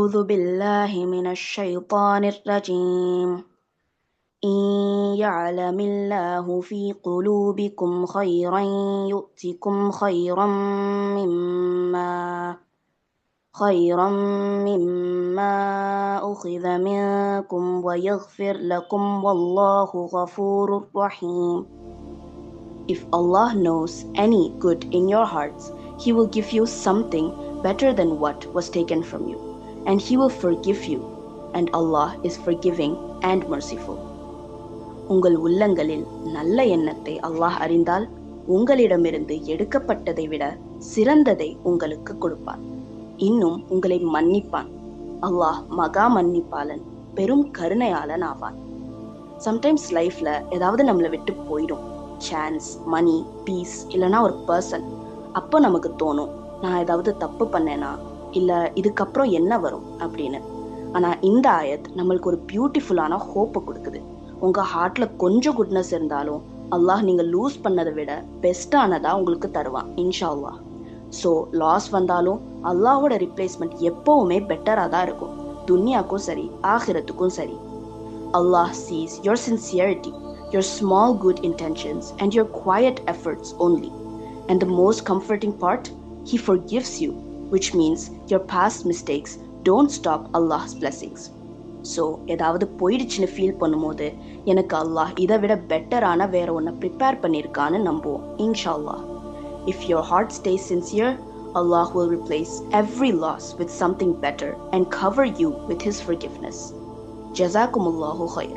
أعوذ بالله من الشيطان الرجيم إن يعلم الله في قلوبكم خيرا يؤتكم خيرا مما أخذ منكم ويغفر لكم والله غفور رحيم. If Allah knows any good in your hearts, He will give you something better than what was taken from you, and He will forgive you, and Allah is forgiving and merciful. உங்கள் உள்ளங்களில் நல்ல எண்ணத்தை அல்லாஹ் அறிந்தால் உங்களிடமிருந்து எடுக்கப்பட்டதை விட சிறந்ததை உங்களுக்கு கொடுப்பான். இன்னும் உங்களை மன்னிப்பான். அல்லாஹ் மகா மன்னிப்பாளன், பெரும் கருணையாளன் ஆவான். சம்டைம்ஸ் லைஃப்ல ஏதாவது நம்மளை விட்டு போயிடும், சான்ஸ், மணி, பீஸ், இல்லைனா ஒரு பர்சன். அப்போ நமக்கு தோணும், நான் ஏதாவது தப்பு பண்ணேனா, இல்லை இதுக்கப்புறம் என்ன வரும் அப்படின்னு. ஆனால் இந்த ஆயத் நம்மளுக்கு ஒரு பியூட்டிஃபுல்லான ஹோப்பை கொடுக்குது. உங்கள் ஹார்ட்டில் கொஞ்சம் குட்னஸ் இருந்தாலும் அல்லாஹ் நீங்கள் லூஸ் பண்ணதை விட பெஸ்ட்டானதாக உங்களுக்கு தருவான் இன்ஷா அல்லாஹ். ஸோ லாஸ் வந்தாலும் அல்லாஹோட ரிப்ளேஸ்மெண்ட் எப்போவுமே பெட்டராக தான் இருக்கும், துன்யாக்கும் சரி ஆகிரத்துக்கும் சரி. Allah sees your sincerity, your small good intentions, and your quiet efforts only. And the most comforting part, He forgives you, which means your past mistakes don't stop Allah's blessings. So, ஏதாவது போயிடுச்சுன்னு feel பண்ணும்போது எனக்கு அல்லாஹ் இதை விட பெட்டரான வேற ஒன்றை prepare பண்ணியிருக்கான்னு நம்புவோம் இன்ஷா அல்லாஹ். If your heart stays sincere, Allah will replace every loss with something better and cover you with His forgiveness. Jazakumullahu khair.